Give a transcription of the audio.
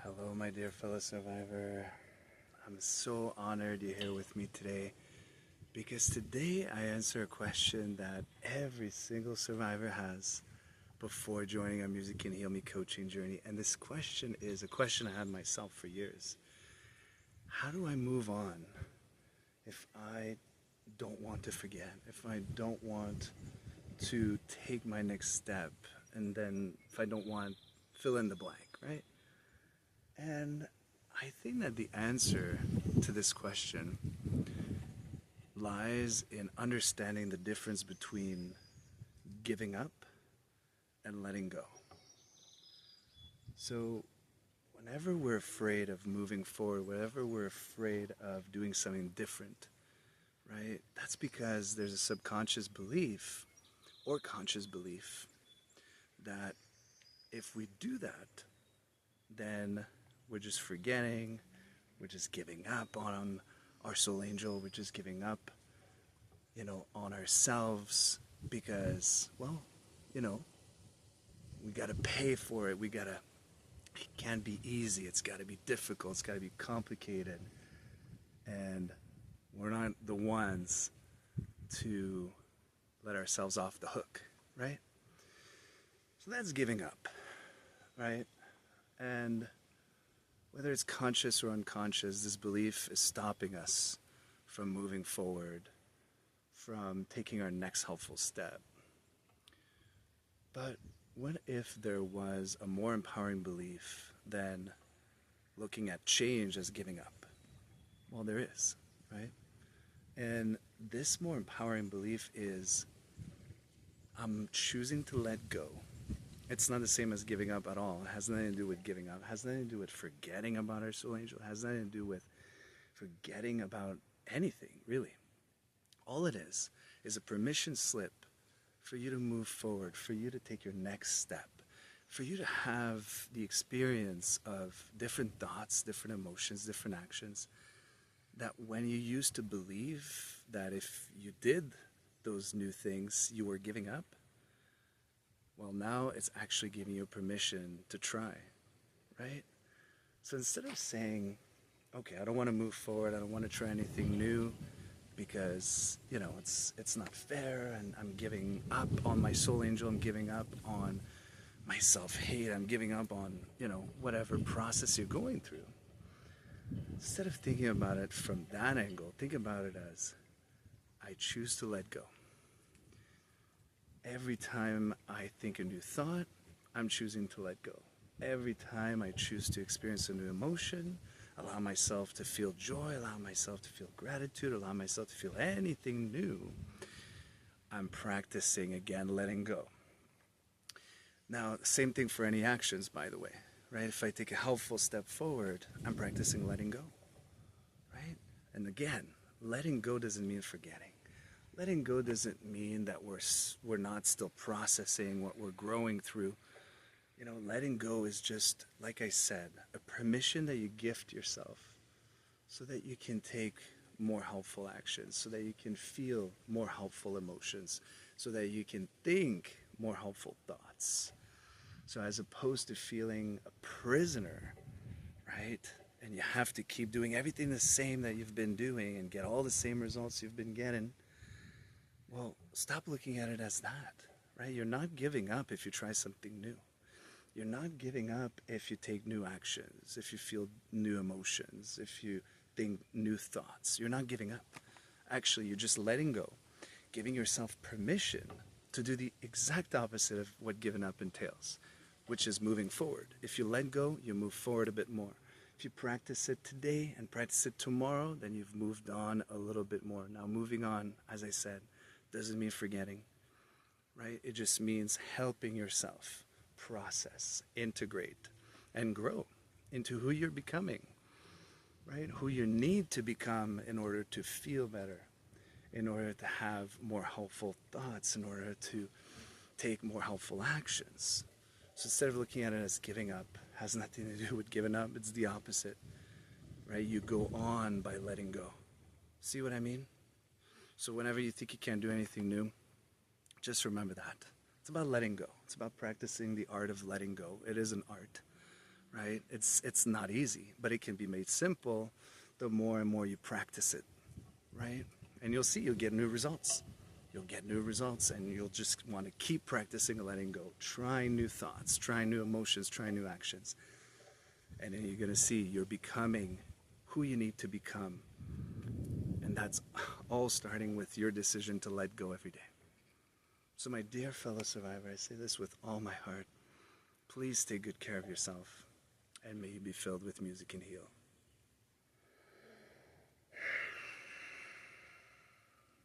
Hello, my dear fellow survivor. I'm so honored you're here with me today because today I answer a question that every single survivor has before joining our Music Can Heal Me coaching journey. And this question is a question I had myself for years. How do I move on if I don't want to forget, if I don't want to take my next step, and then if I don't want, fill in the blank, right? And I think that the answer to this question lies in understanding the difference between giving up and letting go. So, whenever we're afraid of moving forward, whenever we're afraid of doing something different, right, that's because there's a subconscious belief or conscious belief that if we do that, then we're just forgetting, we're just giving up on our soul angel, we're just giving up, on ourselves because, we gotta pay for it, it can't be easy, it's gotta be difficult, it's gotta be complicated, and we're not the ones to let ourselves off the hook, right? So that's giving up, right? And whether it's conscious or unconscious, this belief is stopping us from moving forward, from taking our next helpful step. But what if there was a more empowering belief than looking at change as giving up? Well, there is, right? And this more empowering belief is I'm choosing to let go. It's not the same as giving up at all. It has nothing to do with giving up. It has nothing to do with forgetting about our soul angel. It has nothing to do with forgetting about anything, really. All it is a permission slip for you to move forward, for you to take your next step, for you to have the experience of different thoughts, different emotions, different actions, that when you used to believe that if you did those new things, you were giving up, well, now it's actually giving you permission to try, right? So instead of saying, okay, I don't want to move forward, I don't want to try anything new because, it's not fair and I'm giving up on my soul angel, I'm giving up on my self-hate, I'm giving up on, whatever process you're going through. Instead of thinking about it from that angle, think about it as, I choose to let go. Every time I think a new thought, I'm choosing to let go. Every time I choose to experience a new emotion, allow myself to feel joy, allow myself to feel gratitude, allow myself to feel anything new, I'm practicing again letting go. Now, same thing for any actions, by the way, right? If I take a helpful step forward, I'm practicing letting go, right? And again, letting go doesn't mean forgetting. Letting go doesn't mean that we're not still processing what we're growing through. Letting go is just, like I said, a permission that you gift yourself so that you can take more helpful actions, so that you can feel more helpful emotions, so that you can think more helpful thoughts. So as opposed to feeling a prisoner, right? And you have to keep doing everything the same that you've been doing and get all the same results you've been getting. Well, stop looking at it as that, right? You're not giving up if you try something new. You're not giving up if you take new actions, if you feel new emotions, if you think new thoughts. You're not giving up. Actually, you're just letting go, giving yourself permission to do the exact opposite of what giving up entails, which is moving forward. If you let go, you move forward a bit more. If you practice it today and practice it tomorrow, then you've moved on a little bit more. Now, moving on, as I said, doesn't mean forgetting, right? It just means helping yourself process, integrate, and grow into who you're becoming, right? Who you need to become in order to feel better, in order to have more helpful thoughts, in order to take more helpful actions. So instead of looking at it as giving up, has nothing to do with giving up, it's the opposite, right? You go on by letting go. See what I mean? So whenever you think you can't do anything new, just remember that. It's about letting go. It's about practicing the art of letting go. It is an art, right? It's not easy, but it can be made simple the more and more you practice it, right? And you'll see you'll get new results. You'll get new results, and you'll just want to keep practicing letting go, trying new thoughts, trying new emotions, trying new actions. And then you're going to see you're becoming who you need to become. And that's all starting with your decision to let go every day. So my dear fellow survivor, I say this with all my heart. Please take good care of yourself, and may you be filled with music and heal.